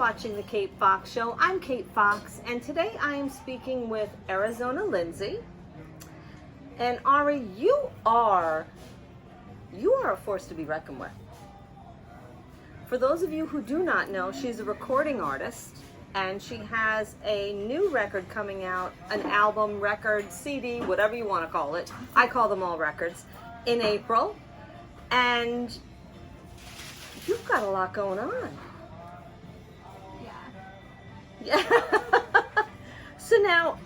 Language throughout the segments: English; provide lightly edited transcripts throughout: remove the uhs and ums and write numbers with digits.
watching The Kate Fox Show. I'm Kate Fox, and today I am speaking with Arizona Lindsey. And Ari, you are a force to be reckoned with. For those of you who do not know, she's a recording artist, and she has a new record coming out, an album, record, CD, whatever you want to call it. I call them all records, in April. And you've got a lot going on. Yeah. So now,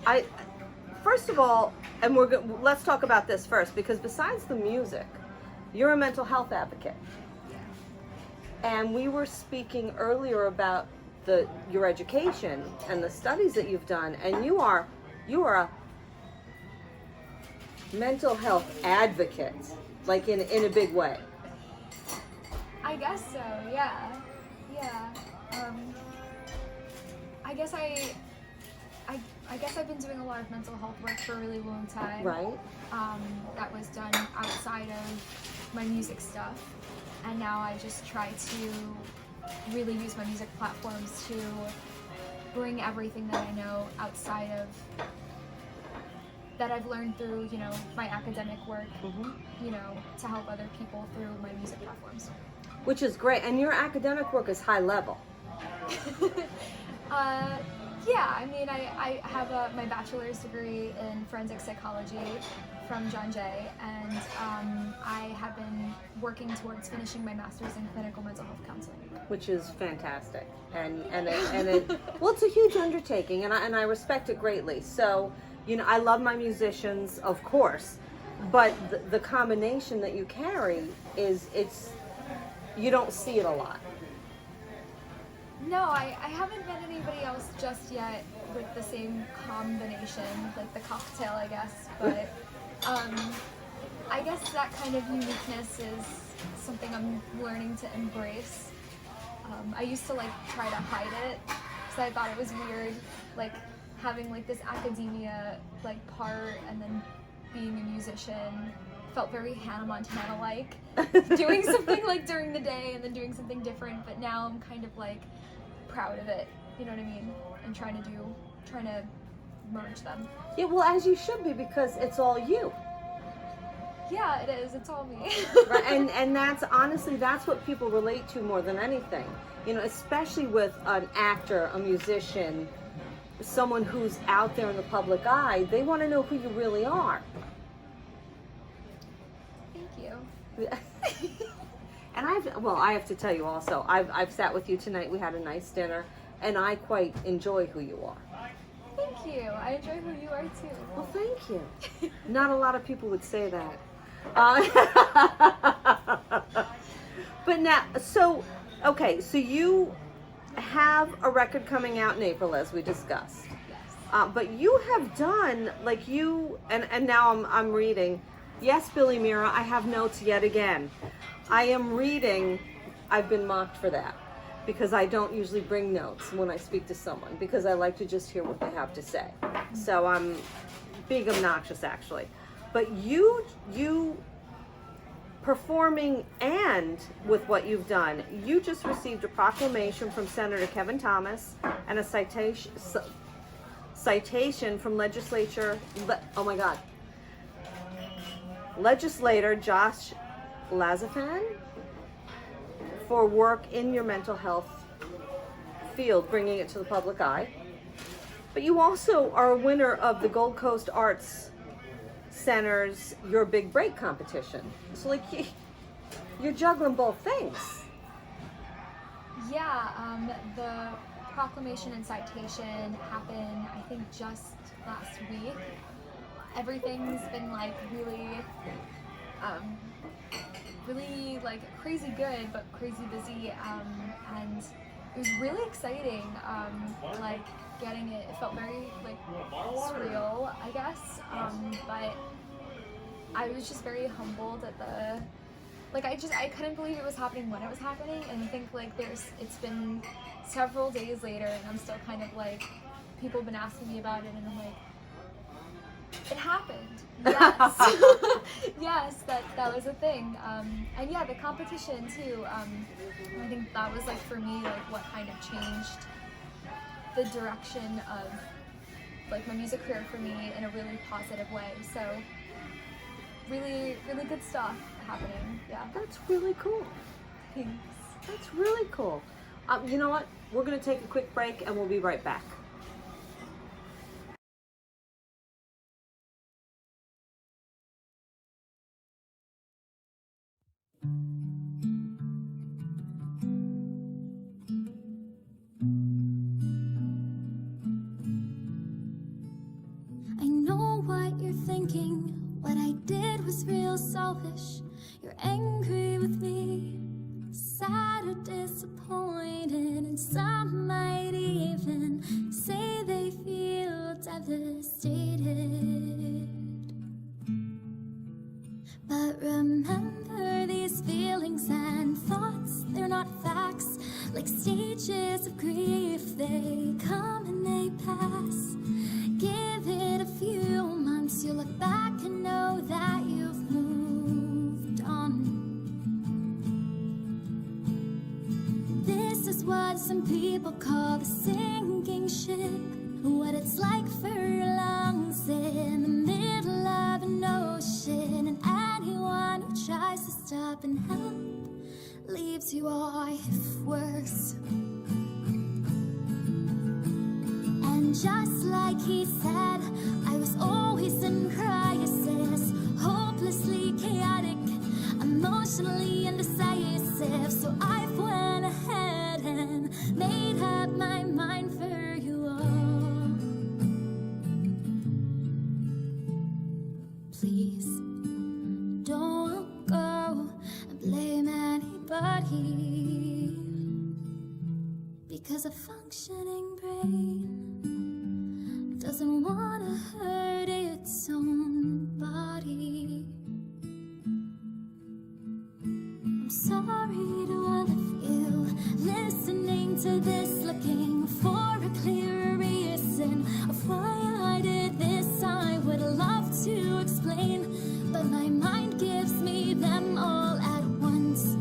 first of all, and let's talk about this first, because besides the music, you're a mental health advocate. And we were speaking earlier about your education and the studies that you've done, and you are a mental health advocate, like in a big way. I guess so, yeah. I guess I've been doing a lot of mental health work for a really long time. Right. That was done outside of my music stuff, and now I just try to really use my music platforms to bring everything that I know outside of that I've learned through, my academic work, to help other people through my music platforms. Which is great, and your academic work is high level. Yeah, I mean, I have my bachelor's degree in forensic psychology from John Jay, and I have been working towards finishing my master's in clinical mental health counseling. Which is fantastic, and well, it's a huge undertaking, and I respect it greatly. So, I love my musicians, of course, but the combination that you carry you don't see it a lot. No, I haven't met anybody else just yet with the same combination, like the cocktail, I guess. But I guess that kind of uniqueness is something I'm learning to embrace. I used to try to hide it because I thought it was weird, having this academia part and then being a musician. Felt very Hannah Montana-like, doing something during the day and then doing something different. But now I'm kind of proud of it, you know what I mean? And trying to merge them. Yeah, well, as you should be, because it's all you. Yeah, it is. It's all me. Right, and that's honestly, that's what people relate to more than anything. Especially with an actor, a musician, someone who's out there in the public eye, they want to know who you really are. And I have to tell you also, I've sat with you tonight, we had a nice dinner, and I quite enjoy who you are. Thank you. I enjoy who you are too. Well, thank you. Not a lot of people would say that. But now, so you have a record coming out in April, as we discussed. Yes. But you have done, and now I'm reading, yes, Billy Mira, I have notes yet again. I am reading, I've been mocked for that, because I don't usually bring notes when I speak to someone, because I like to just hear what they have to say. So I'm being obnoxious, actually. But you performing and with what you've done, you just received a proclamation from Senator Kevin Thomas and a citation from legislator Josh Lazafan for work in your mental health field, bringing it to the public eye. But you also are a winner of the Gold Coast Arts Center's Your Big Break competition. So you're juggling both things. Yeah, the proclamation and citation happened, I think, just last week. Everything's been really crazy good, but crazy busy, and it was really exciting. Getting it felt very surreal, I guess. But I was just very humbled at the I couldn't believe it was happening when it was happening, and I think it's been several days later, and I'm still kind of people have been asking me about it, and I'm It happened. Yes. Yes, that was a thing. And yeah, the competition too. I think that was like for me like what kind of changed the direction of like my music career for me in a really positive way. So really, really good stuff happening. Yeah. That's really cool. Thanks. That's really cool. You know what? We're going to take a quick break and we'll be right back. I know what you're thinking. What I did was real selfish. You're angry with me, sad or disappointed, and some might even say they feel devastated. But remember, these feelings and thoughts, they're not facts. Like stages of grief, they come and they pass. Give it a few months, you'll look back and know that you've moved on. This is what some people call the sinking ship. What it's like for lungs in the middle of an ocean, and anyone who tries to stop and help leaves you off worse. And just like he said, I was always in crisis, hopelessly chaotic, emotionally indecisive. So I went ahead and made up my mind for you all. Please don't go and blame anybody, because a functioning brain doesn't want to hurt its own body. I'm sorry to all of you listening to this, looking for a clearer reason of why I did this. I would love to explain, but my mind gives me them all at once.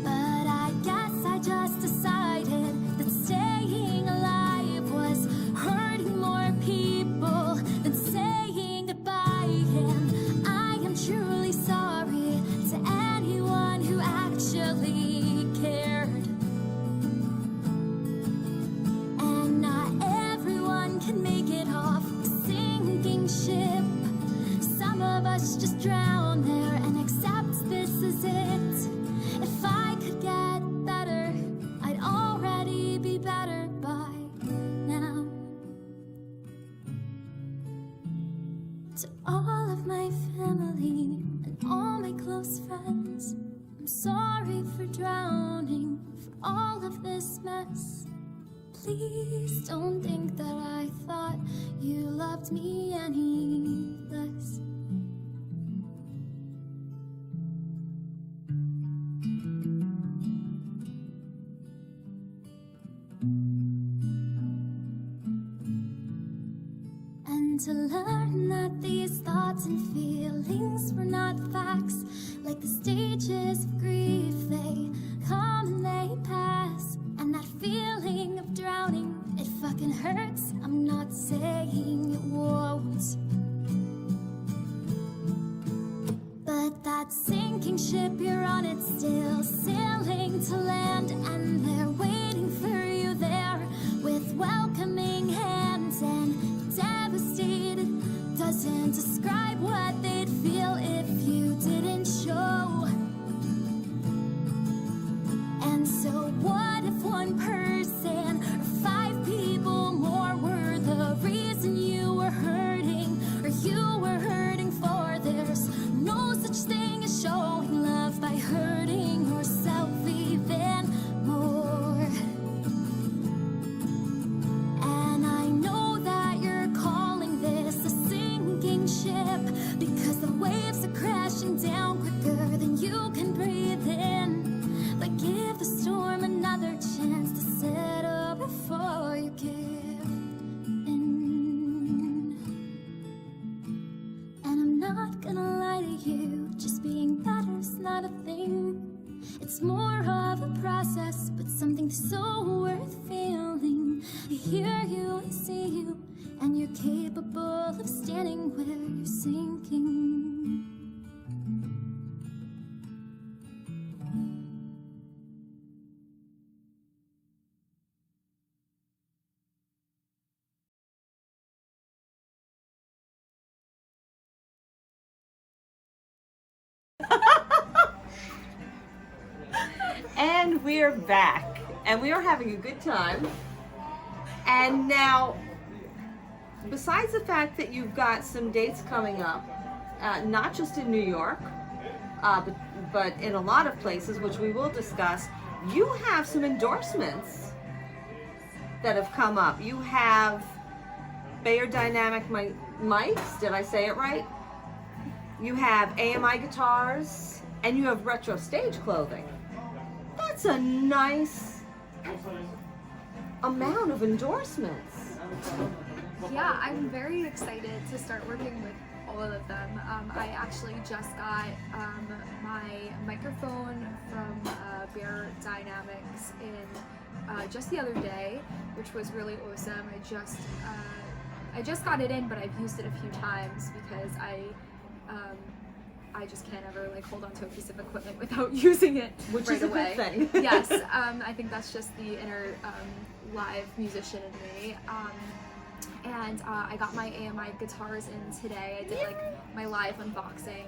But I guess I just decided that staying alive was hurting more people than saying goodbye. And I am truly sorry to anyone who actually cared. And not everyone can make it off a sinking ship. Some of us just drown there and accept this is it. If I could get better, I'd already be better by now. To all of my family and all my close friends, I'm sorry for drowning, for all of this mess. Please don't think that I thought you loved me any less. And to learn that these thoughts and feelings were not facts, like the stages of grief, they come and they pass. And that feeling of drowning, it fucking hurts. I'm not saying it won't, but that sinking ship, you're on it still, sailing to land, and they're waiting for you there with welcoming hands. And devastated doesn't describe what they'd feel if you didn't show. And so what if one person or 5 people more were the reason you were hurting, or you were hurting for? There's no such thing as showing love by hurting yourself even more. And we're back, and we are having a good time. And now, besides the fact that you've got some dates coming up, not just in New York, but in a lot of places, which we will discuss, you have some endorsements that have come up. You have Bayer Dynamic mics, did I say it right? You have AMI guitars, and you have retro stage clothing. That's a nice amount of endorsements. Yeah, I'm very excited to start working with all of them. I actually just got my microphone from Bayer Dynamics in just the other day, which was really awesome. I just got it in, but I've used it a few times because I just can't ever like hold on to a piece of equipment without using it Which right is a away. good thing. Yes, I think that's just the inner live musician in me. And I got my AMI guitars in today. I did like my live unboxing,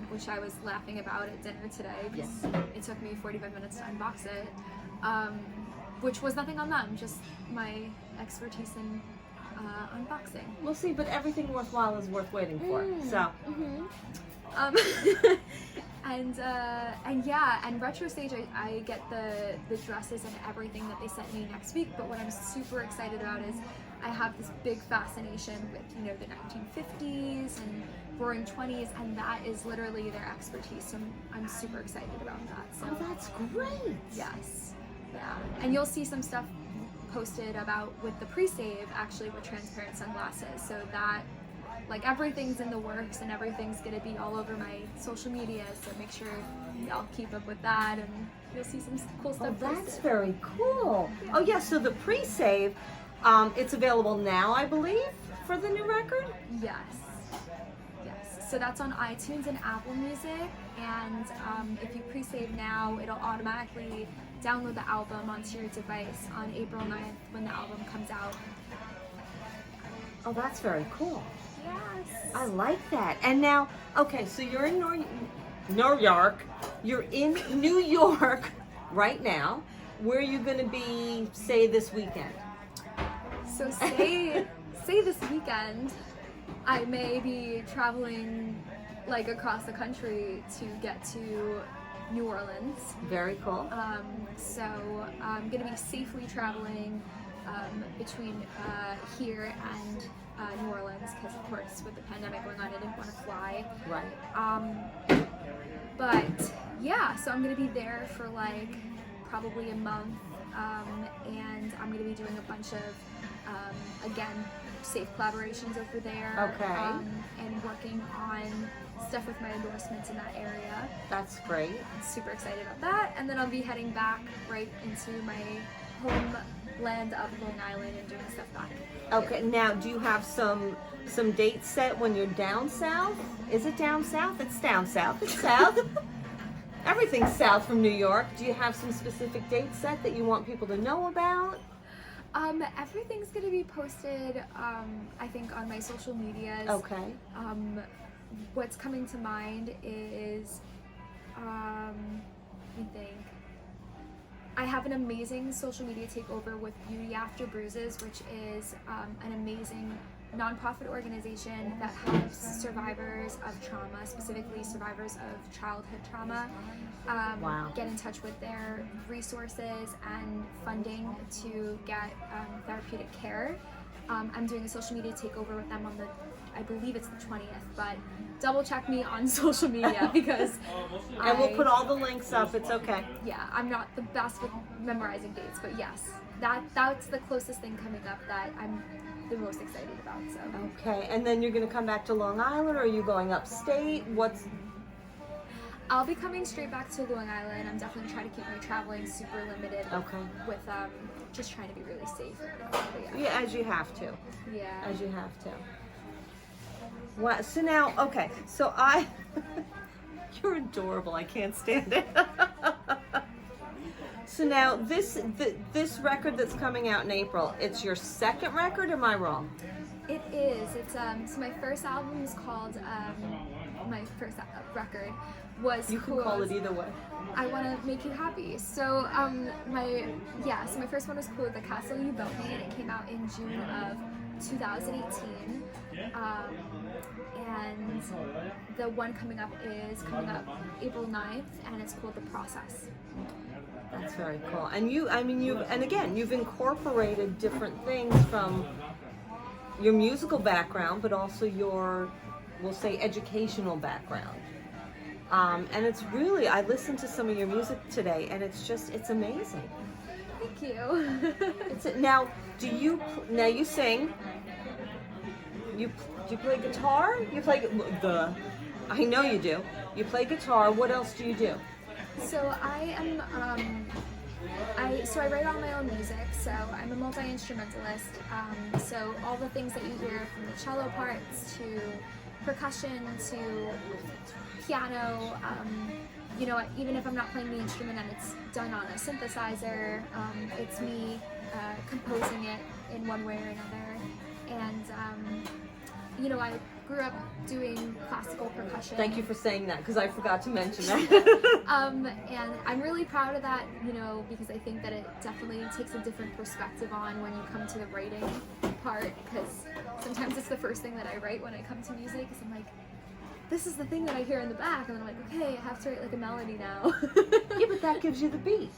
which I was laughing about at dinner today because it took me 45 minutes to unbox it, which was nothing on them, just my expertise in unboxing. We'll see, but everything worthwhile is worth waiting for. So. And yeah, and Retro Stage, I get the dresses and everything that they sent me next week, but what I'm super excited about is I have this big fascination with, you know, the 1950s and Roaring 20s, and that is literally their expertise, so I'm super excited about that. So Oh, that's great. yes, yeah, and you'll see some stuff posted about with the pre-save actually with transparent sunglasses, so that like everything's in the works and everything's gonna be all over my social media, so make sure y'all keep up with that and you'll see some cool stuff. Oh, that's posted. very cool. Yeah. Oh, yeah, so the pre-save, it's available now, I believe, for the new record? Yes. Yes. So that's on iTunes and Apple Music, and if you pre-save now, it'll automatically download the album onto your device on April 9th when the album comes out. Oh, that's very cool. Yes. I like that. And now, okay, so you're in New York. You're in New York right now. Where are you going to be, say, this weekend? So say this weekend, I may be traveling like across the country to get to New Orleans. Very cool. So I'm gonna be safely traveling between here and New Orleans because, of course, with the pandemic going on, I didn't want to fly. Right. But yeah, so I'm gonna be there for like probably a month, and I'm gonna be doing a bunch of again safe collaborations over there. Okay. And working on stuff with my endorsements in that area. That's great. I'm super excited about that, and then I'll be heading back right into my homeland of Long Island and doing stuff back. Okay, now do you have some dates set when you're down south? Is it down south? It's down south. It's south. Everything's south from New York. Do you have some specific dates set that you want people to know about? Everything's gonna be posted, I think, on my social medias. Okay. What's coming to mind is, let me think. I have an amazing social media takeover with Beauty After Bruises, which is an amazing nonprofit organization that helps survivors of trauma, specifically survivors of childhood trauma, Wow. get in touch with their resources and funding to get therapeutic care. I'm doing a social media takeover with them on I believe it's the 20th, but double check me on social media because And we'll put all the links up. It's okay. yeah, I'm not the best with memorizing dates, but yes, that's the closest thing coming up that I'm the most excited about. So Okay, and then you're going to come back to Long Island, or are you going upstate? I'll be coming straight back to Long Island. I'm definitely trying to keep my traveling super limited. Okay. With just trying to be really safe. Yeah, as you have to. Yeah. As you have to. Wow. So now, okay. So you're adorable. I can't stand it. So now this record that's coming out in April, it's your second record, am I wrong? It is. It's so my first album is called my first record was You can call it either way. I Want to Make You Happy. So my first one was called The Castle You Built Me, and it came out in June of 2018. And the one coming up April 9th, and it's called The Process. That's very cool. And you've incorporated different things from your musical background, but also your, we'll say, educational background. And it's really, I listened to some of your music today, and it's amazing. Thank you. Now, you sing? Do you play guitar? You play I know you do. You play guitar. What else do you do? So I am, I write all my own music, so I'm a multi-instrumentalist. So all the things that you hear, from the cello parts to percussion to piano, even if I'm not playing the instrument and it's done on a synthesizer, it's me composing it in one way or another. And I grew up doing classical percussion. Thank you for saying that, because I forgot to mention that. And I'm really proud of that, because I think that it definitely takes a different perspective on when you come to the writing part, because sometimes it's the first thing that I write when I come to music, because I'm like, this is the thing that I hear in the back, and then I'm like, okay, I have to write like a melody now. Yeah, but that gives you the beat.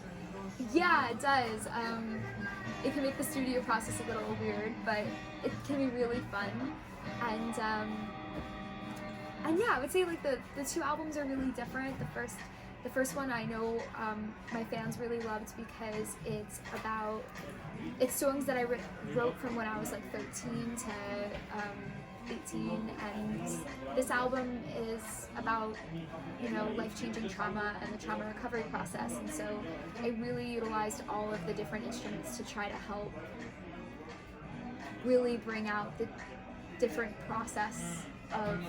Yeah, it does. It can make the studio process a little weird, but it can be really fun. And yeah, I would say like the two albums are really different. The first one I know my fans really loved because it's songs that I wrote from when I was like 13 to 18, and this album is about life-changing trauma and the trauma recovery process, and so I really utilized all of the different instruments to try to help really bring out the different process of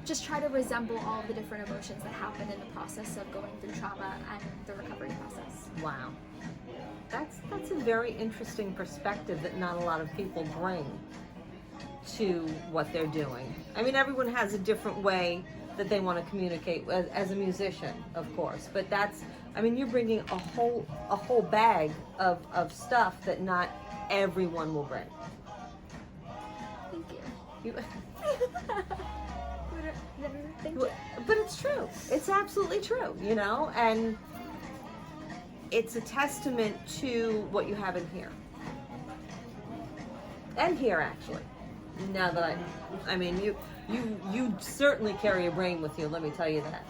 just try to resemble all the different emotions that happen in the process of going through trauma and the recovery process. Wow. That's a very interesting perspective that not a lot of people bring to what they're doing. I mean, everyone has a different way that they want to communicate as a musician, of course, but you're bringing a whole bag of stuff that not everyone will bring. Thank you. Thank you. But it's true. It's absolutely true, and it's a testament to what you have in here. And here, actually. Now that you certainly carry a brain with you, let me tell you that,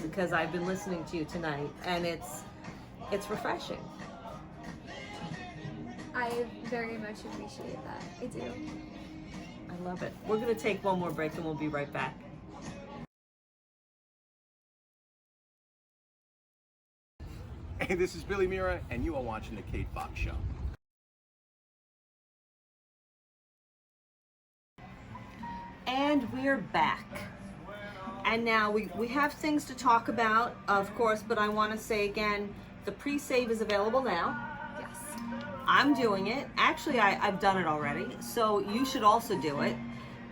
because I've been listening to you tonight, and it's refreshing. I very much appreciate that. I do. I love it. We're going to take one more break and we'll be right back. Hey, this is Billy Mira, and you are watching The Kate Fox Show. And we're back. And now we have things to talk about, of course, but I want to say again, the pre-save is available now. Yes. I'm doing it. Actually, I've done it already, so you should also do it.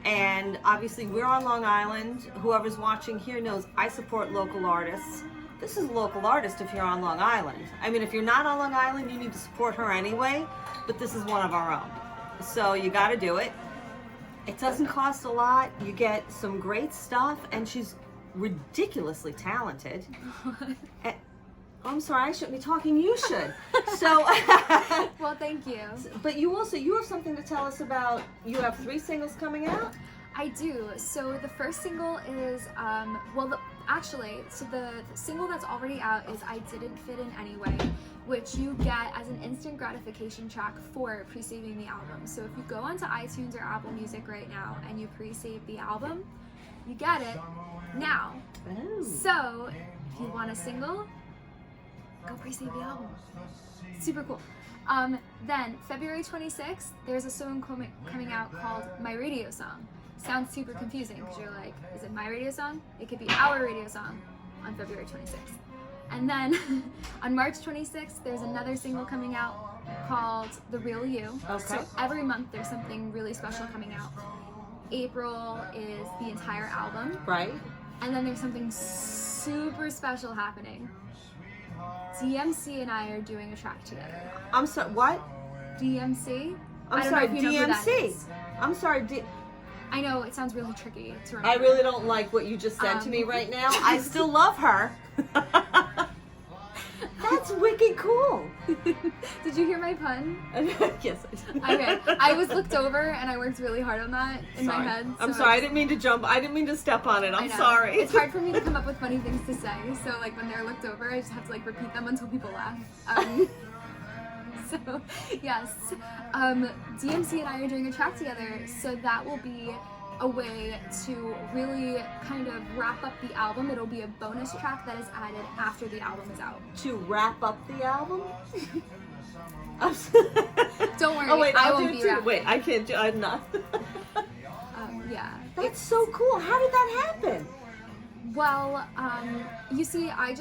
And obviously, we're on Long Island. Whoever's watching here knows I support local artists. This is a local artist if you're on Long Island. I mean, if you're not on Long Island, you need to support her anyway, but this is one of our own. So you got to do it. It doesn't cost a lot. You get some great stuff, and she's ridiculously talented. I'm sorry, I shouldn't be talking. You should. So. Well, thank you. But you have something to tell us about. You have 3 singles coming out. I do. So the first single is the single that's already out is "I Didn't Fit In Anyway," which you get as an instant gratification track for pre-saving the album. So if you go onto iTunes or Apple Music right now and you pre-save the album, you get it now. Oh. So if you want a single, go pre-save the album. Super cool. Then February 26th, there's a song coming out called "My Radio Song." Sounds super confusing because you're like, is it my radio song? It could be our radio song on February 26th. And then on March 26th, there's another single coming out called "The Real You." Okay. So every month there's something really special coming out. April is the entire album. Right? And then there's something super special happening. DMC and I are doing a track together. I'm sorry, what? DMC? I'm I don't sorry, know if you know who that DMC. is. I'm sorry, I know, it sounds really tricky to remember. I really don't like what you just said to me right now. I still love her. That's wicked cool. Did you hear my pun? Yes. Okay, I was looked over and I worked really hard on that in my head. I'm so sorry, I didn't mean to jump. I didn't mean to step on it. I I'm know. sorry. It's hard for me to come up with funny things to say, so like when they're looked over, I just have to like repeat them until people laugh. So, yes, DMC and I are doing a track together, so that will be a way to really kind of wrap up the album. It'll be a bonus track that is added after the album is out. To wrap up the album? Don't worry, Oh wait, I I'll won't do be it too. rapping. Wait, I can't do. I'm not. Yeah. That's so cool. How did that happen? Well, you see, I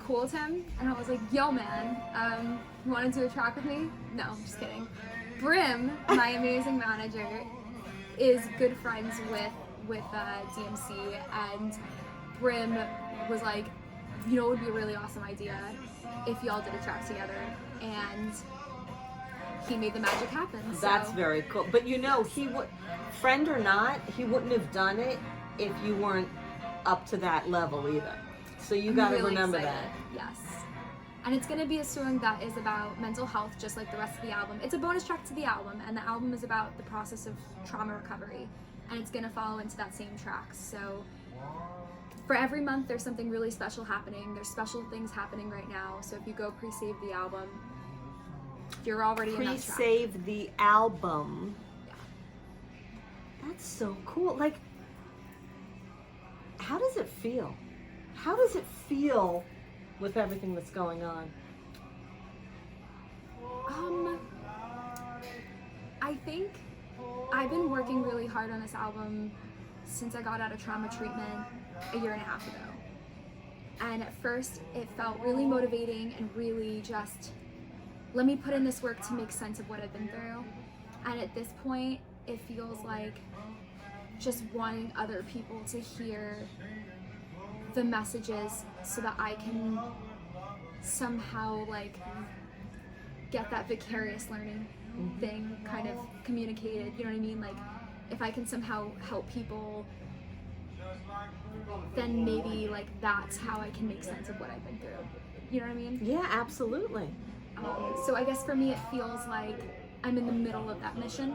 called him and I was like, yo man, you want to do a track with me? No, I'm just kidding. Brim, my amazing manager, is good friends with DMC, and Brim was like, you know, it would be a really awesome idea if y'all did a track together, and he made the magic happen. So. That's very cool. But you know, he would, friend or not, he wouldn't have done it if you weren't up to that level either. So you got to really remember excited. that. Yes. And it's going to be a song that is about mental health, just like the rest of the album. It's a bonus track to the album, and the album is about the process of trauma recovery, and it's going to follow into that same track. So for every month, there's something really special happening. There's special things happening right now. So if you go pre-save the album, you're already in that track. Pre-save the album. Yeah. That's so cool. Like, how does it feel? How does it feel with everything that's going on? I think I've been working really hard on this album since I got out of trauma treatment a year and a half ago. And at first it felt really motivating and really just, let me put in this work to make sense of what I've been through. And at this point, it feels like just wanting other people to hear the messages so that I can somehow like get that vicarious learning thing kind of communicated, you know what I mean? Like if I can somehow help people, then maybe like that's how I can make sense of what I've been through. You know what I mean? Yeah, absolutely. So I guess for me it feels like I'm in the middle of that mission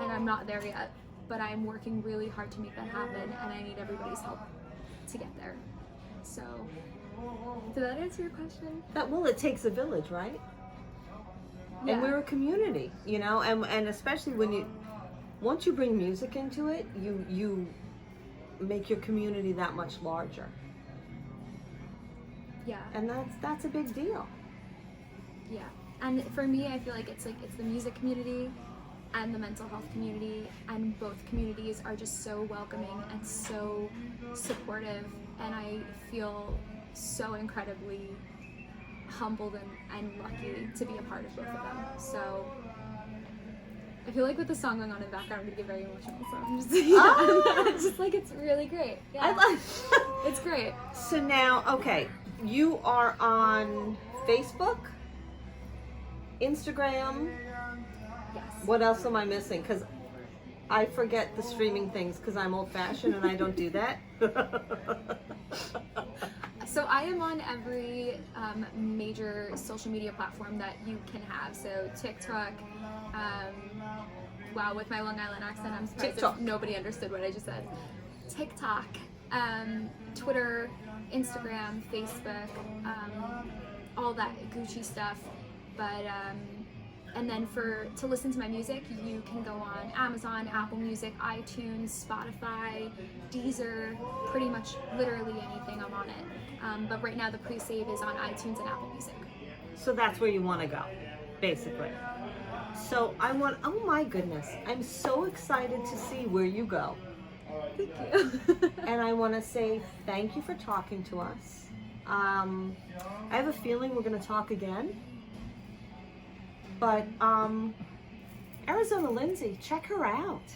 and I'm not there yet, but I'm working really hard to make that happen and I need everybody's help to get there. So, did that answer your question? Well, it takes a village, right? Yeah. And we're a community, you know, and especially when once you bring music into it, you make your community that much larger. Yeah. And that's a big deal. Yeah. And for me, I feel like it's the music community and the mental health community, and both communities are just so welcoming and so supportive, and I feel so incredibly humbled and lucky to be a part of both of them. So I feel like with the song going on in the background, I'm gonna get very emotional. So I'm just, it's just like, it's really great. Yeah, I love. it's great. So now, okay, you are on Facebook, Instagram. Yes. What else am I missing? Because I forget the streaming things because I'm old-fashioned and I don't do that. So I am on every major social media platform that you can have. So TikTok, wow, with my Long Island accent, I'm surprised TikTok. nobody understood what I just said. TikTok, Twitter, Instagram, Facebook, all that Gucci stuff. But and then to listen to my music, you can go on Amazon, Apple Music, iTunes, Spotify, Deezer, pretty much literally anything, I'm on it. But right now the pre-save is on iTunes and Apple Music. So that's where you want to go, basically. So oh my goodness, I'm so excited to see where you go. Thank you. And I want to say thank you for talking to us. I have a feeling we're going to talk again. But Arizona Lindsey, check her out.